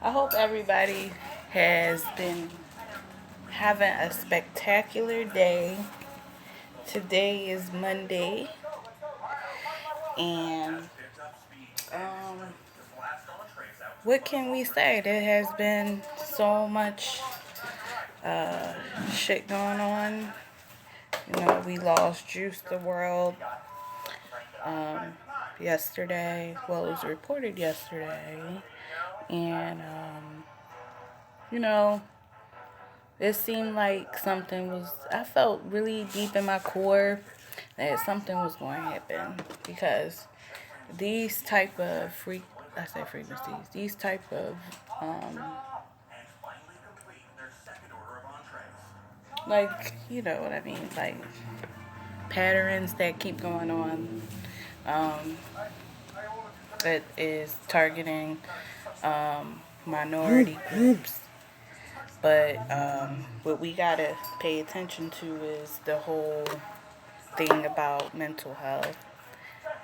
I hope everybody has been having a spectacular day. Today is Monday, and um, what can we say? There has been so much uh, shit going on. We lost Juice the World um, yesterday. Well, it was reported yesterday, and you know, it seemed like something was, I felt really deep in my core that something was going to happen because these type of I say frequencies, these type of, um, you know what I mean, like patterns that keep going on, um, that is targeting, minority groups. But what we gotta pay attention to is the whole thing about mental health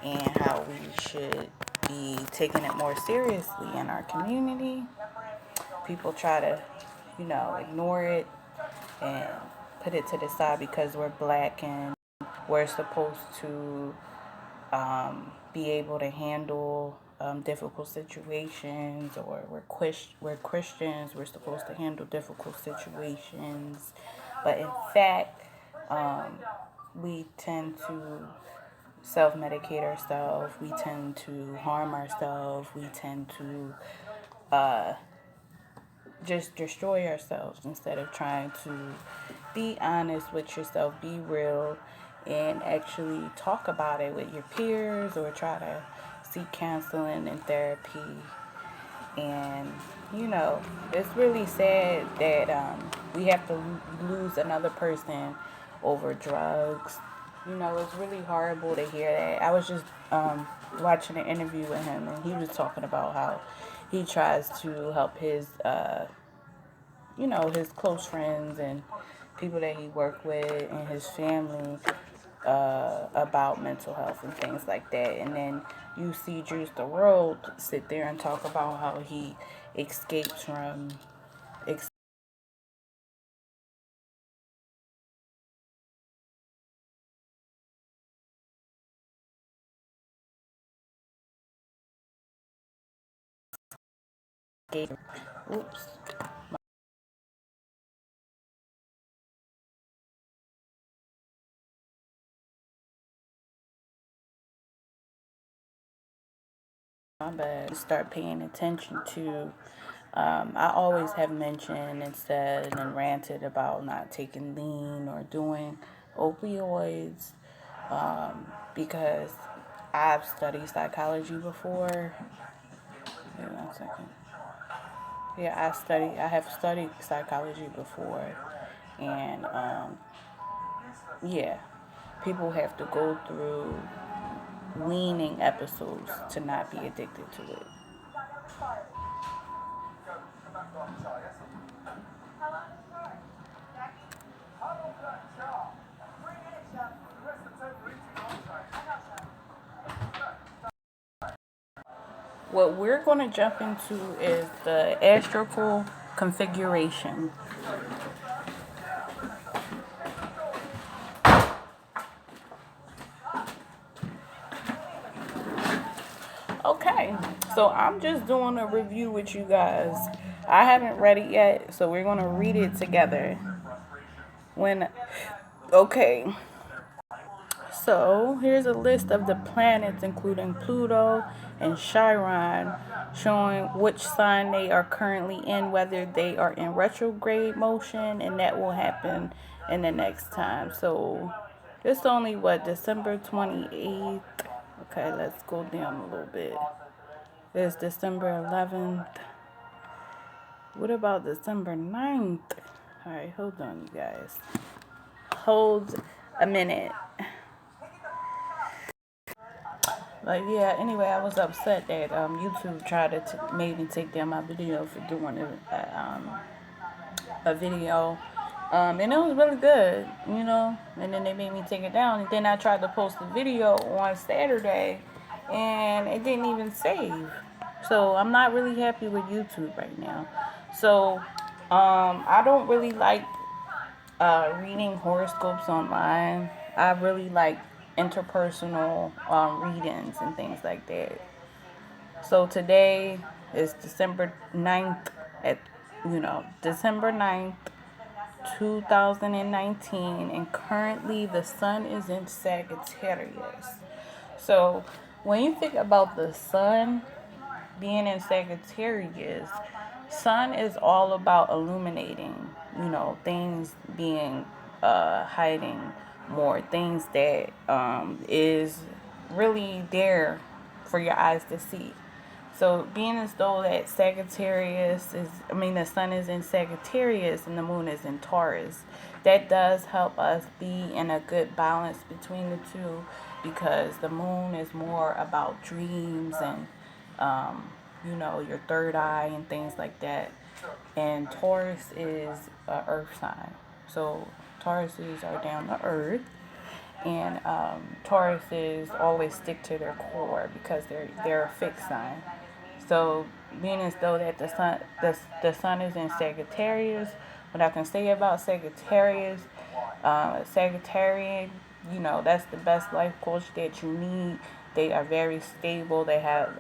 and how we should be taking it more seriously in our community. People try to, ignore it and put it to the side because we're black and we're supposed to be able to handle difficult situations, or we're Christians, we're supposed to handle difficult situations. But in fact, um, we tend to self medicate ourselves, we tend to harm ourselves, we tend to uh, just destroy ourselves instead of trying to be honest with yourself, be real, and actually talk about it with your peers or try to seek counseling and therapy. And, it's really sad that we have to lose another person over drugs. It's really horrible to hear that. I was just watching an interview with him, and he was talking about how he tries to help his close friends and people that he worked with and his family about mental health and things like that. And then you see Juice the World sit there and talk about how he escapes from escape. Oops, my bad. Start paying attention to. I always have mentioned and said and ranted about not taking lean or doing opioids, because I've studied psychology before. Wait 1 second. Yeah, I have studied psychology before, and yeah, people have to go through weaning episodes to not be addicted to it. What we're going to jump into is the astral configuration. Okay, so I'm just doing a review with you guys. I haven't read it yet, so we're going to read it together. When, okay, so here's a list of the planets, including Pluto and Chiron, showing which sign they are currently in, whether they are in retrograde motion, and that will happen in the next time. So it's only December 28th. Okay, let's go down a little bit. There's December 11th. What about December 9th? All right, hold on, you guys. Hold a minute. Like, yeah, anyway, I was upset that YouTube tried to made me take down my video for doing a video. And it was really good, and then they made me take it down. And then I tried to post the video on Saturday, and it didn't even save. So I'm not really happy with YouTube right now. So I don't really like reading horoscopes online. I really like interpersonal readings and things like that. So today is December 9th at December 9th, 2019, and currently the sun is in Sagittarius. So when you think about the sun being in Sagittarius, sun is all about illuminating, things being hiding more, things that is really there for your eyes to see. So being as though that the sun is in Sagittarius and the moon is in Taurus, that does help us be in a good balance between the two, because the moon is more about dreams and, your third eye and things like that. And Taurus is a earth sign. So Tauruses are down to earth, and Tauruses always stick to their core because they're a fixed sign. So being as though that the sun is in Sagittarius, what I can say about Sagittarius, Sagittarian, that's the best life coach that you need. They are very stable. They have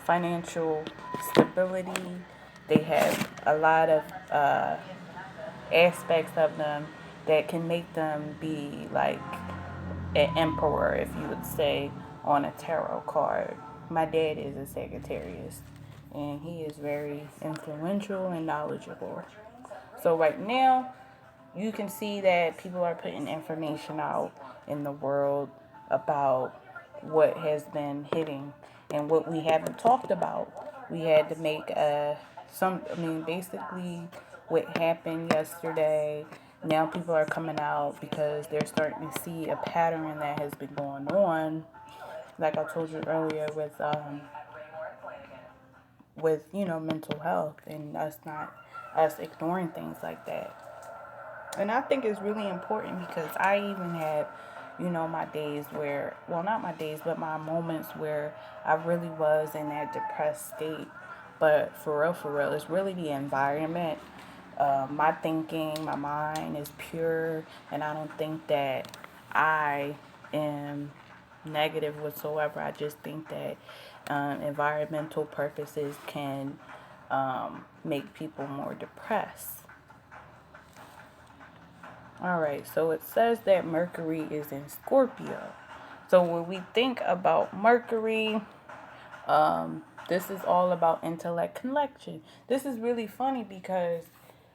financial stability. They have a lot of aspects of them that can make them be like an emperor, if you would say, on a tarot card. My dad is a Sagittarius, and he is very influential and knowledgeable. So right now, you can see that people are putting information out in the world about what has been hitting and what we haven't talked about. We had to make basically what happened yesterday. Now people are coming out because they're starting to see a pattern that has been going on. Like I told you earlier with mental health and us ignoring things like that. And I think it's really important because I even had, my days where, well, not my days, but my moments where I really was in that depressed state. But for real, it's really the environment. My thinking, my mind is pure, and I don't think that I am negative whatsoever. I just think that environmental purposes can make people more depressed. All right, so it says that Mercury is in Scorpio. So when we think about Mercury, this is all about intellect connection. This is really funny because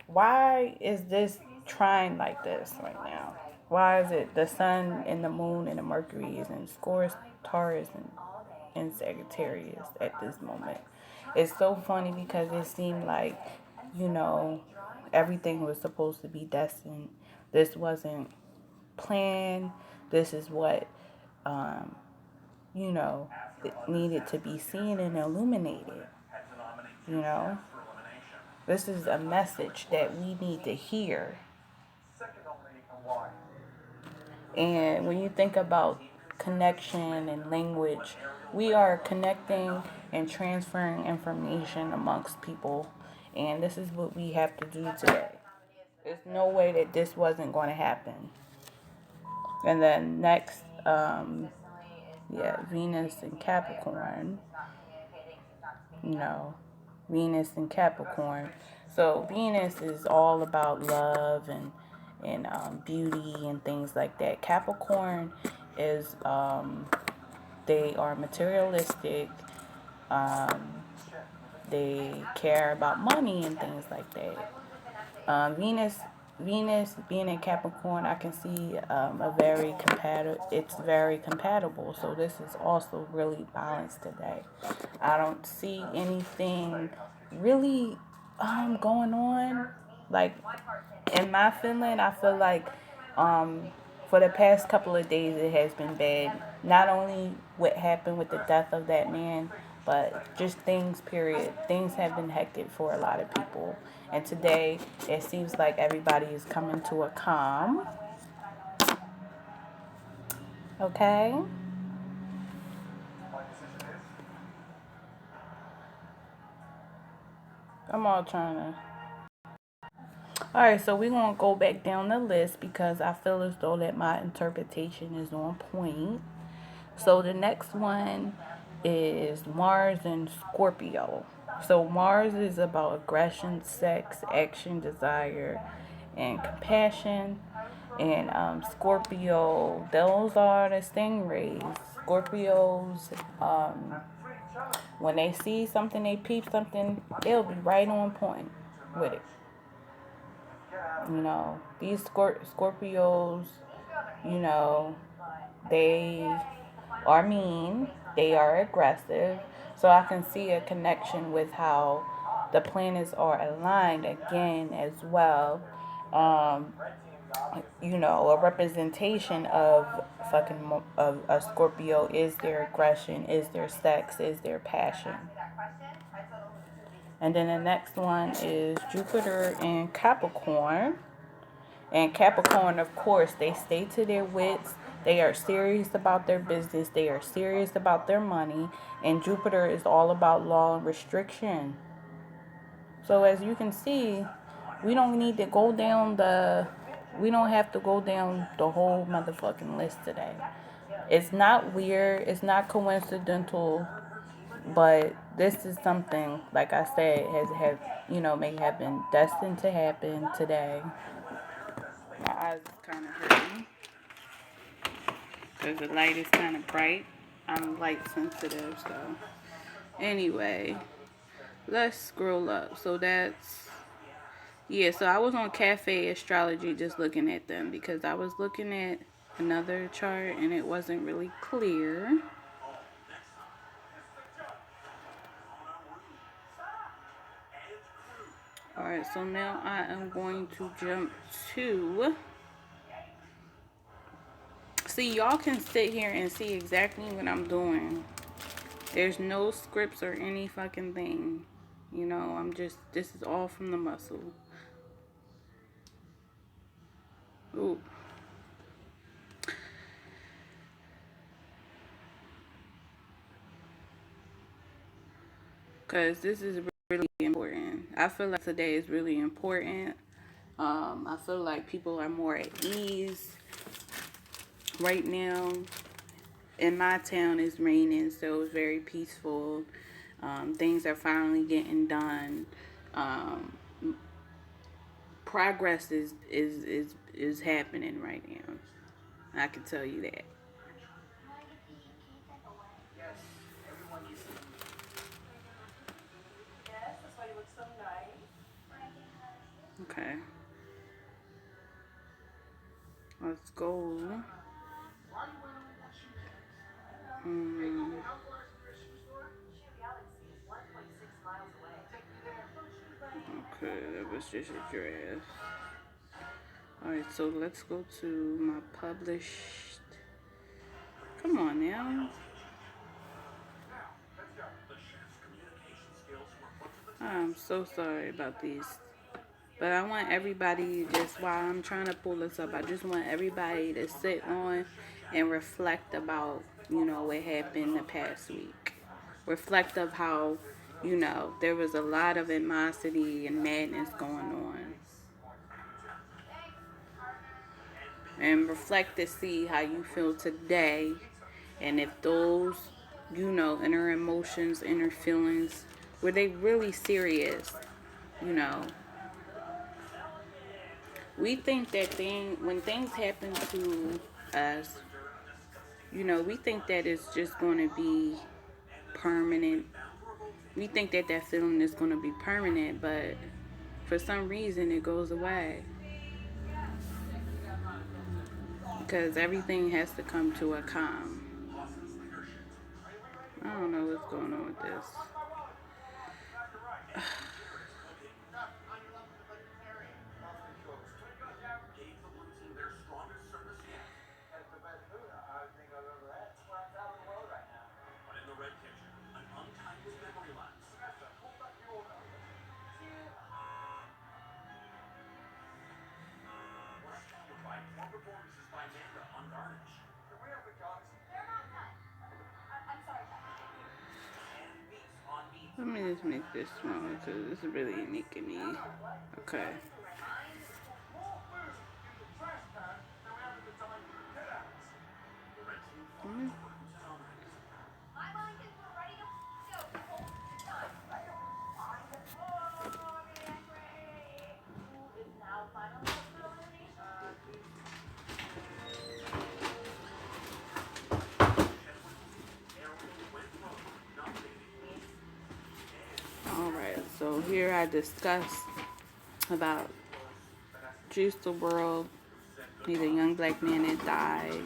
why is this trine like this right now? Why is it the sun and the moon and the Mercury is in Taurus and Sagittarius at this moment? It's so funny because it seemed like, you know, everything was supposed to be destined. This wasn't planned. This is what, um, you know, it needed to be seen and illuminated. You know, this is a message that we need to hear. And when you think about connection and language, we are connecting and transferring information amongst people. And this is what we have to do today. There's no way that this wasn't going to happen. And then next, Venus and Capricorn. You know, Venus and Capricorn. So Venus is all about love and beauty and things like that. Capricorn is they are materialistic. Um, they care about money and things like that. Venus being in Capricorn, I can see a very compatible. It's very compatible. So this is also really balanced today. I don't see anything really going on. Like in my feeling, I feel like um, for the past couple of days it has been bad. Not only what happened with the death of that man, but just things, period. Things have been hectic for a lot of people. And today it seems like everybody is coming to a calm. Okay? I'm all trying to. All right, so we're gonna go back down the list because I feel as though that my interpretation is on point. So the next one is Mars and Scorpio. So Mars is about aggression, sex, action, desire, and compassion. And Scorpio, those are the stingrays. Scorpios, when they see something, they peep something, they'll be right on point with it. You know, these Scorpios, you know, they are mean, they are aggressive. So I can see a connection with how the planets are aligned again as well. Um, a representation of of a Scorpio is their aggression, is their sex, is their passion. And then the next one is Jupiter in Capricorn. And Capricorn, of course, they stay to their wits. They are serious about their business. They are serious about their money. And Jupiter is all about law and restriction. So as you can see, we don't need to go down we don't have to go down the whole motherfucking list today. It's not weird. It's not coincidental. But this is something, like I said, may have been destined to happen today. My eyes is kind of hurting because the light is kind of bright. I'm light sensitive, so anyway, let's scroll up. So that's yeah. So I was on Cafe Astrology just looking at them because I was looking at another chart and it wasn't really clear. All right, so now I am going to jump to. See, y'all can sit here and see exactly what I'm doing. There's no scripts or any fucking thing. This is all from the muscle. Ooh. Because this is really important. I feel like today is really important. I feel like people are more at ease right now. In my town, it's raining, so it's very peaceful. Things are finally getting done. Um, Progress is happening right now. I can tell you that. Okay. Let's go. Hmm. Okay, that was just a draft. Alright, so let's go to my published. Come on now. I'm so sorry about these. But I want everybody, just while I'm trying to pull this up, I just want everybody to sit on and reflect about, what happened the past week. Reflect of how, there was a lot of animosity and madness going on. And reflect to see how you feel today. And if those, inner emotions, inner feelings, were they really serious? You know, we think that when things happen to us, we think that it's just going to be permanent. We think that feeling is going to be permanent, but for some reason it goes away. Because everything has to come to a calm. I don't know what's going on with this. Let me just make this smaller because this is really making me. Okay. Mm. Alright, so here I discuss about Juice the World. He's a young black man that died.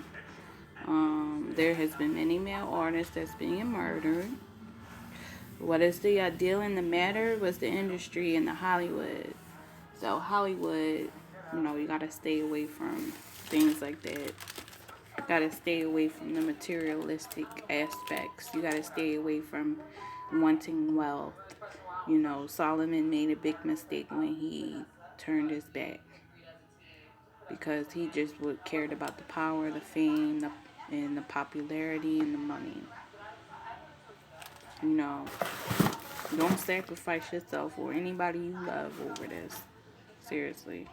There has been many male artists that's being murdered. What is the deal in the matter was the industry and the Hollywood. So Hollywood, you gotta stay away from things like that. You gotta stay away from the materialistic aspects. You gotta stay away from wanting wealth. Solomon made a big mistake when he turned his back because he just cared about the power, the fame, and the popularity and the money. You know, don't sacrifice yourself or anybody you love over this. Seriously.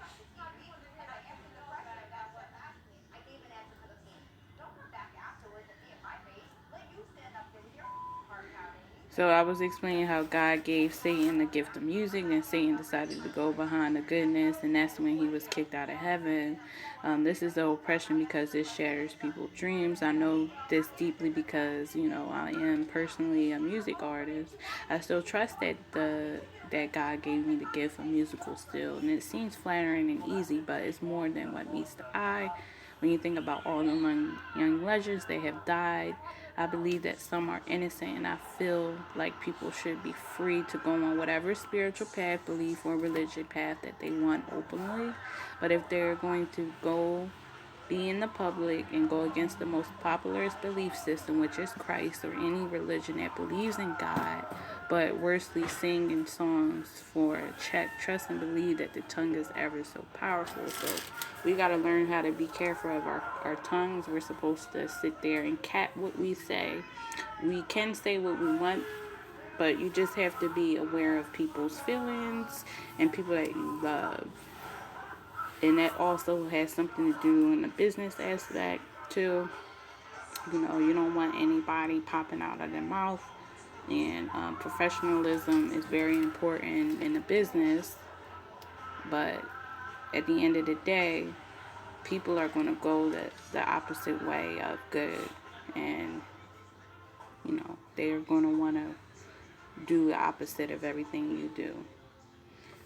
So I was explaining how God gave Satan the gift of music, and Satan decided to go behind the goodness, and that's when he was kicked out of heaven. This is the oppression because it shatters people's dreams. I know this deeply because I am personally a music artist. I still trust that God gave me the gift of musical still, and it seems flattering and easy, but it's more than what meets the eye. When you think about all the young legends that have died, I believe that some are innocent, and I feel like people should be free to go on whatever spiritual path, belief, or religion path that they want openly. But if they're going to go be in the public and go against the most popular belief system, which is Christ, or any religion that believes in God, but worstly singing songs for check, trust, and believe that the tongue is ever so powerful. So we got to learn how to be careful of our tongues. We're supposed to sit there and cap what we say. We can say what we want, but you just have to be aware of people's feelings and people that you love. And that also has something to do in the business aspect too. You don't want anybody popping out of their mouth. And professionalism is very important in the business. But at the end of the day, people are going to go the opposite way of good. And, they're going to want to do the opposite of everything you do.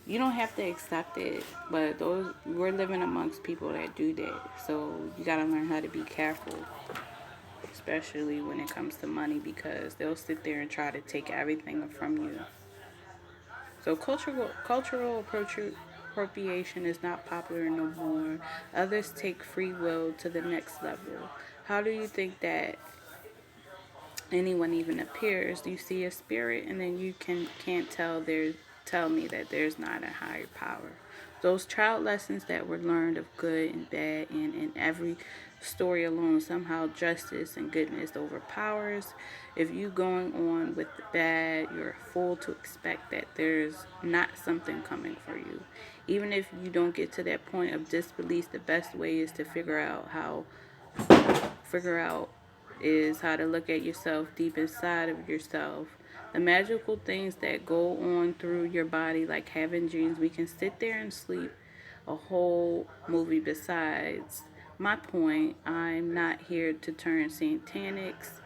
You don't have to accept it, but we're living amongst people that do that. So you got to learn how to be careful, especially when it comes to money, because they'll sit there and try to take everything from you. So cultural appropriation is not popular no more. Others take free will to the next level. How do you think that anyone even appears? You see a spirit, and then you can't tell me that there's not a higher power. Those child lessons that were learned of good and bad, and in every story alone, somehow justice and goodness overpowers. If you going on with the bad, you're a fool to expect that there's not something coming for you. Even if you don't get to that point of disbelief, the best way is to figure out is how to look at yourself deep inside of yourself. The magical things that go on through your body, like having dreams, we can sit there and sleep a whole movie. Besides, my point, I'm not here to turn satanics.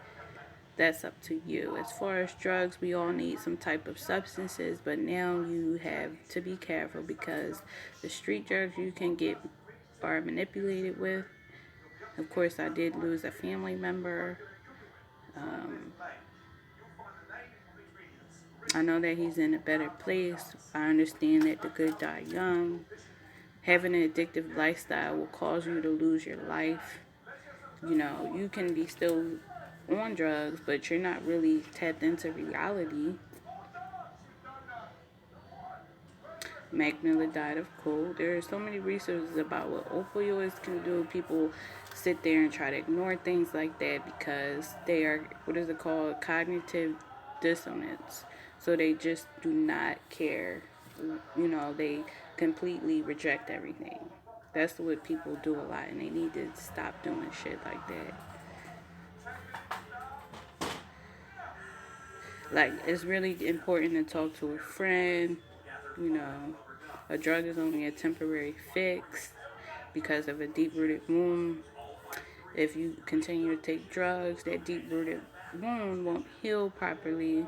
That's up to you. As far as drugs, we all need some type of substances, but now you have to be careful because the street drugs you can get are manipulated with. Of course, I did lose a family member. Um, I know that he's in a better place. I understand that the good die young. Having an addictive lifestyle will cause you to lose your life. You can be still on drugs, but you're not really tapped into reality. Mac Miller died of cold. There are so many resources about what opioids can do. People sit there and try to ignore things like that because they are, what is it called, cognitive dissonance. So they just do not care. They completely reject everything. That's what people do a lot, and they need to stop doing shit like that. Like, it's really important to talk to a friend. You know, a drug is only a temporary fix because of a deep rooted wound. If you continue to take drugs, that deep rooted wound won't heal properly.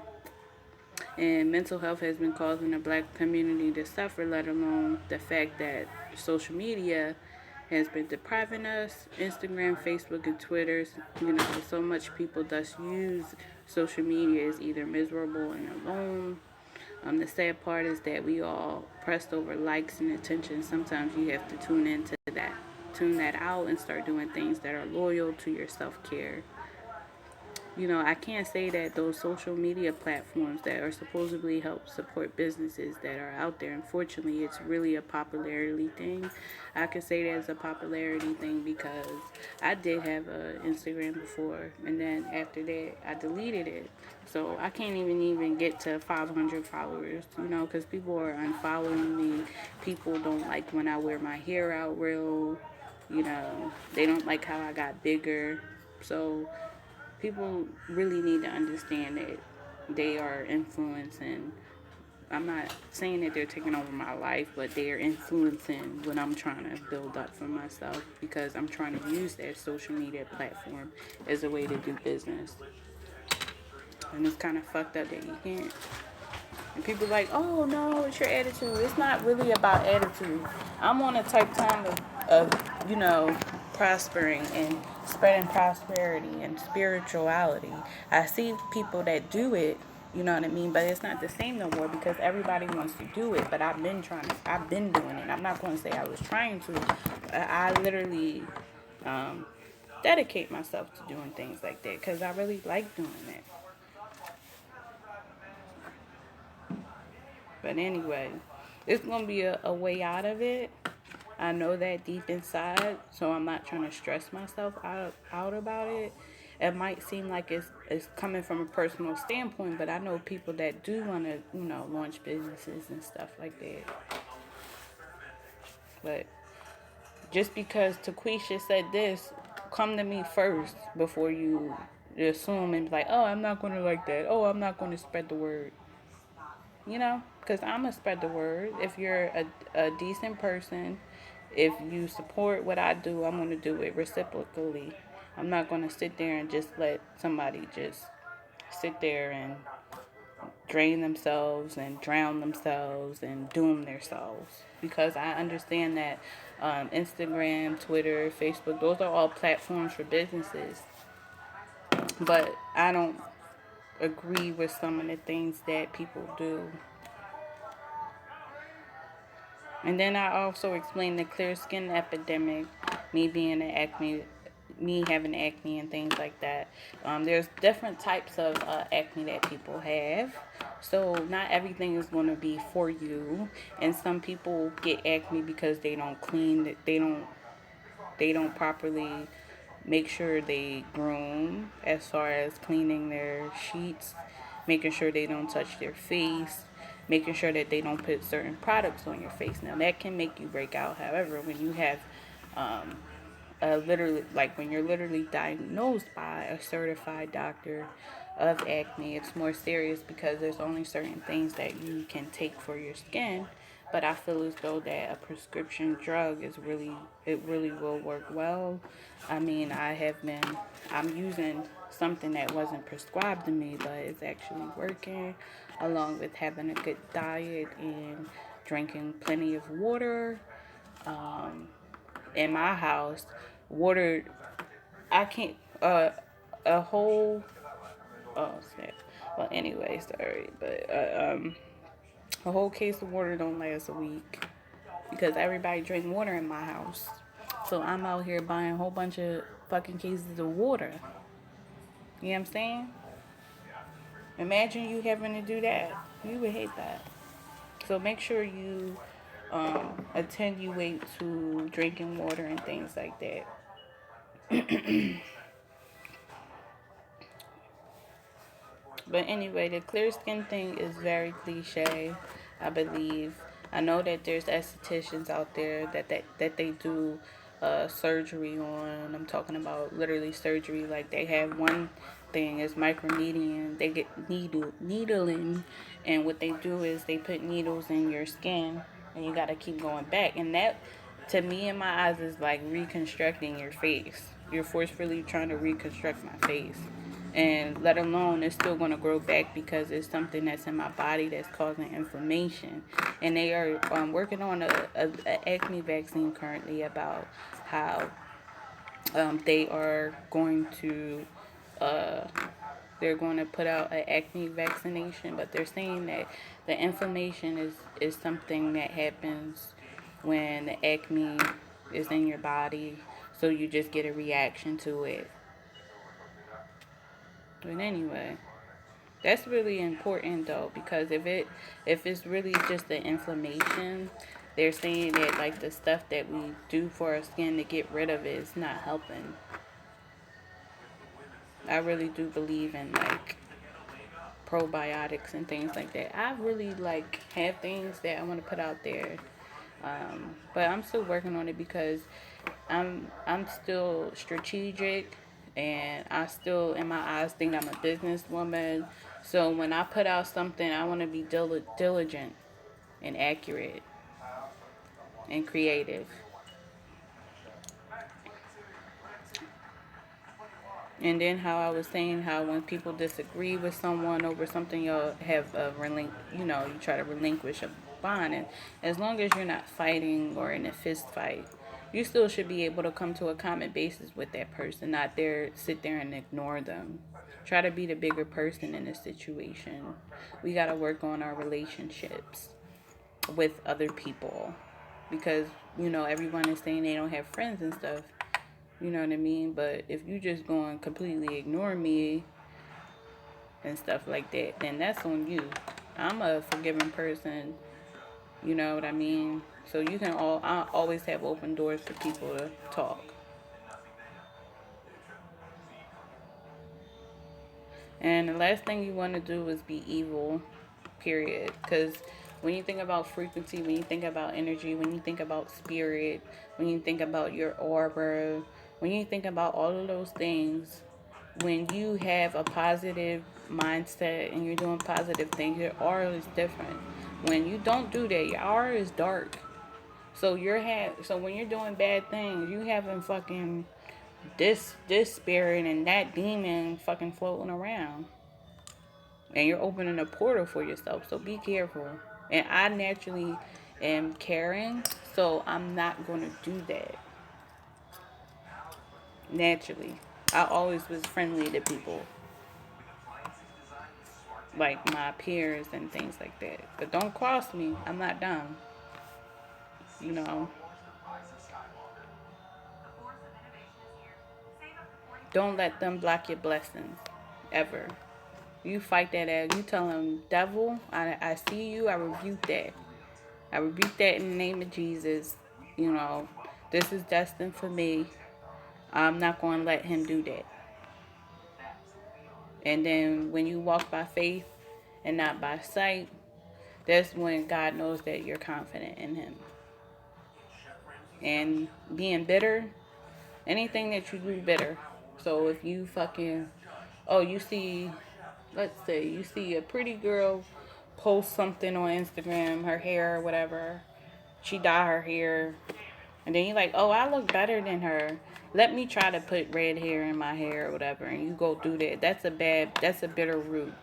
And mental health has been causing the black community to suffer, let alone the fact that social media has been depriving us. Instagram, Facebook, and Twitter, so much people thus use social media is either miserable and alone. The sad part is that we all pressed over likes and attention. Sometimes you have to tune that out, and start doing things that are loyal to your self care. I can't say that those social media platforms that are supposedly help support businesses that are out there, unfortunately, it's really a popularity thing. I could say that it's a popularity thing because I did have an Instagram before, and then after that, I deleted it. So I can't even get to 500 followers, because people are unfollowing me. People don't like when I wear my hair out real, they don't like how I got bigger. So people really need to understand that they are influencing. I'm not saying that they're taking over my life, but they are influencing what I'm trying to build up for myself, because I'm trying to use that social media platform as a way to do business. And it's kind of fucked up that you can't. And people are like, oh no, it's your attitude. It's not really about attitude. I'm on a type time of prospering and spreading prosperity and spirituality. I see people that do it, you know what I mean? But it's not the same no more because everybody wants to do it. But I've been doing it. I'm not going to say I was trying to. I literally dedicate myself to doing things like that because I really like doing it. But anyway, it's going to be a way out of it. I know that deep inside, so I'm not trying to stress myself out about it. It might seem like it's coming from a personal standpoint, but I know people that do want to, launch businesses and stuff like that. But just because Taquisha said this, come to me first before you assume and be like, oh, I'm not going to like that. Oh, I'm not going to spread the word. Because I'm going to spread the word. If you're a decent person, if you support what I do, I'm going to do it reciprocally. I'm not going to sit there and just let somebody just sit there and drain themselves and drown themselves and doom themselves. Because I understand that Instagram, Twitter, Facebook, those are all platforms for businesses. But I don't agree with some of the things that people do. And then I also explained the clear skin epidemic, me having acne and things like that. There's different types of acne that people have. So not everything is going to be for you. And some people get acne because they don't clean, they don't properly make sure they groom as far as cleaning their sheets, making sure they don't touch their face, making sure that they don't put certain products on your face. Now that can make you break out. However, when you have literally, like when you're literally diagnosed by a certified doctor of acne, it's more serious because there's only certain things that you can take for your skin. But I feel as though that a prescription drug it really will work well. I mean, I'm using something that wasn't prescribed to me, but it's actually working, along with having a good diet and drinking plenty of water. In my house, water, I can't, a whole, oh, snap. Well, anyway, sorry, but, a whole case of water don't last a week because everybody drink water in my house. So I'm out here buying a whole bunch of fucking cases of water. You know what I'm saying? Imagine you having to do that. You would hate that. So make sure you attenuate to drinking water and things like that. But anyway, the clear skin thing is very cliche, I believe. I know that there's estheticians out there that they do surgery on. I'm talking about literally surgery. Like they have one thing is microneedling. They get needling, and what they do is they put needles in your skin, and you got to keep going back. And that, to me, in my eyes, is like reconstructing your face. You're forcefully trying to reconstruct my face, and let alone it's still going to grow back because it's something that's in my body that's causing inflammation. And they are working on a acne vaccine currently about how they are going to uh, they're going to put out an acne vaccination, but they're saying that the inflammation is something that happens when the acne is in your body, so you just get a reaction to it. But anyway, that's really important though, because if it's really just the inflammation, they're saying that like the stuff that we do for our skin to get rid of it is not helping. I really do believe in like probiotics and things like that. I really like have things that I want to put out there, but I'm still working on it because I'm still strategic, and I still in my eyes think I'm a businesswoman. So when I put out something, I want to be diligent and accurate and creative. And then how I was saying how when people disagree with someone over something, you'll have you try to relinquish a bond. And as long as you're not fighting or in a fist fight, you still should be able to come to a common basis with that person, not sit there and ignore them. Try to be the bigger person in a situation. We got to work on our relationships with other people because, everyone is saying they don't have friends and stuff. You know what I mean? But if you just going completely ignore me and stuff like that, then that's on you. I'm a forgiving person. You know what I mean? So I always have open doors for people to talk. And the last thing you want to do is be evil, period. Because when you think about frequency, when you think about energy, when you think about spirit, when you think about your aura, when you think about all of those things, when you have a positive mindset and you're doing positive things, your aura is different. When you don't do that, your aura is dark. So when you're doing bad things, you having fucking this spirit and that demon fucking floating around, and you're opening a portal for yourself. So be careful. And I naturally am caring, so I'm not going to do that naturally. I always was friendly to people, like my peers and things like that. But don't cross me. I'm not dumb. You know, don't let them block your blessings ever. You fight that out. You tell them, devil, I see you. I rebuke that. I rebuke that in the name of Jesus. You know, this is destined for me. I'm not going to let him do that. And then when you walk by faith and not by sight, that's when God knows that you're confident in him. And being bitter, anything that you do bitter. So if you you see, let's say, you see a pretty girl post something on Instagram, her hair or whatever, she dye her hair, and then you're like, oh, I look better than her. Let me try to put red hair in my hair or whatever, and you go do that. That's a bitter root.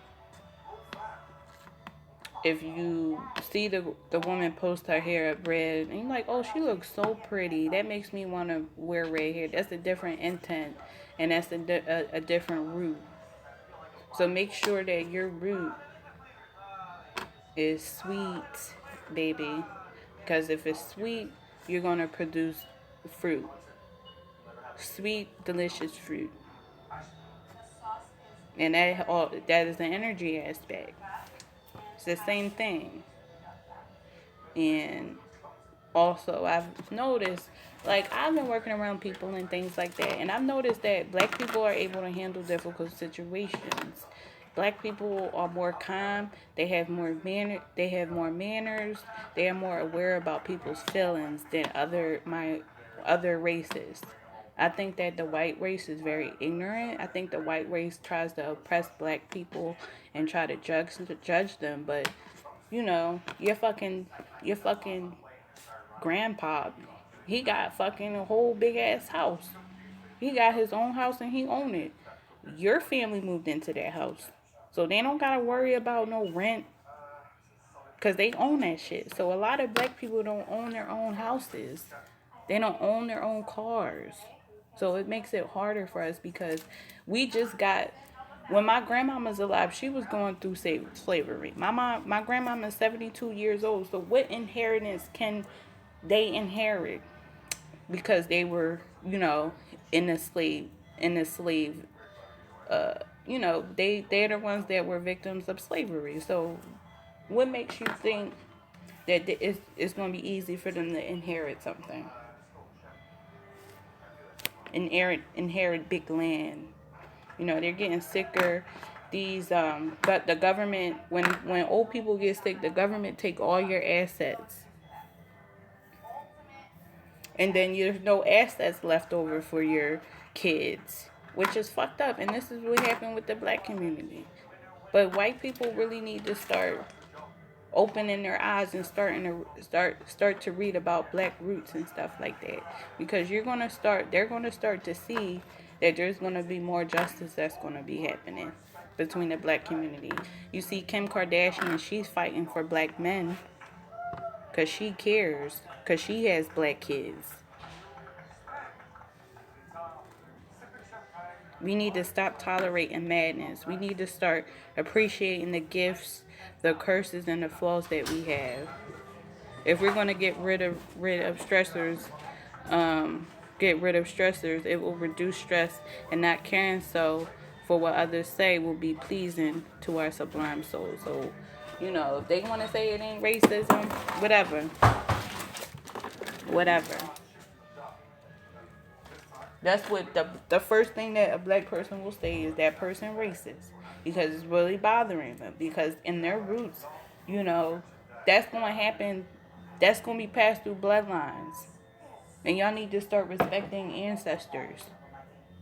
If you see the woman post her hair up red, and you're like, oh, she looks so pretty. That makes me want to wear red hair. That's a different intent, and that's a different root. So make sure that your root is sweet, baby. Because if it's sweet, you're going to produce fruit. Sweet, delicious fruit. And that is the energy aspect. It's the same thing. And also, I've noticed, like, I've been working around people and things like that, and I've noticed that black people are able to handle difficult situations. Black people are more calm. They have more manner. They have more manners. They are more aware about people's feelings than other races. I think that the white race is very ignorant. I think the white race tries to oppress black people and try to judge them. But you know, your fucking grandpa, he got fucking a whole big ass house. He got his own house and he owned it. Your family moved into that house. So they don't gotta worry about no rent because they own that shit. So a lot of black people don't own their own houses. They don't own their own cars. So it makes it harder for us because we just got when my grandma was alive, she was going through slavery. My grandmama is 72 years old. So what inheritance can they inherit? Because they were, in the slave they're the ones that were victims of slavery. So what makes you think that it's going to be easy for them to inherit something, inherit big land? They're getting sicker. But the government, when old people get sick, the government take all your assets, and then there's no assets left over for your kids, which is fucked up. And this is what happened with the black community. But white people really need to start opening their eyes and start to read about black roots and stuff like that, because they're gonna start to see that there's gonna be more justice that's gonna be happening between the black community. You see Kim Kardashian, she's fighting for black men because she cares, because she has black kids. We need to stop tolerating madness. We need to start appreciating the gifts, the curses, and the flaws that we have. If we're going to get rid of stressors, it will reduce stress, and not caring so for what others say will be pleasing to our sublime soul. So, if they want to say it ain't racism, whatever. Whatever. That's what the first thing that a black person will say is that person racist, because it's really bothering them, because in their roots, you know, that's going to happen. That's going to be passed through bloodlines. And y'all need to start respecting ancestors.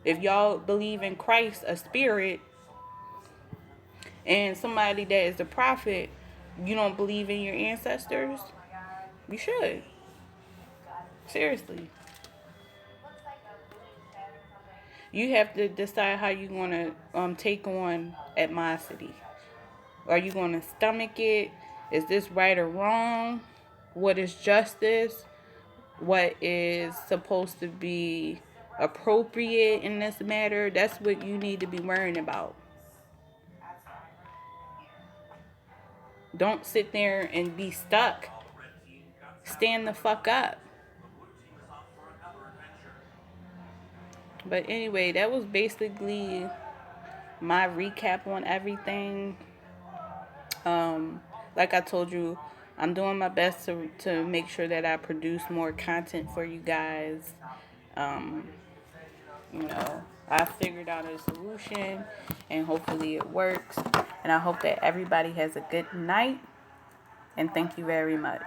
If y'all believe in Christ, a spirit, and somebody that is a prophet, you don't believe in your ancestors, you should. Seriously. You have to decide how you want to take on animosity. Are you going to stomach it? Is this right or wrong? What is justice? What is supposed to be appropriate in this matter? That's what you need to be worrying about. Don't sit there and be stuck. Stand the fuck up. But anyway, that was basically my recap on everything. Like I told you, I'm doing my best to make sure that I produce more content for you guys. Um, I figured out a solution, and hopefully it works. And I hope that everybody has a good night. And thank you very much.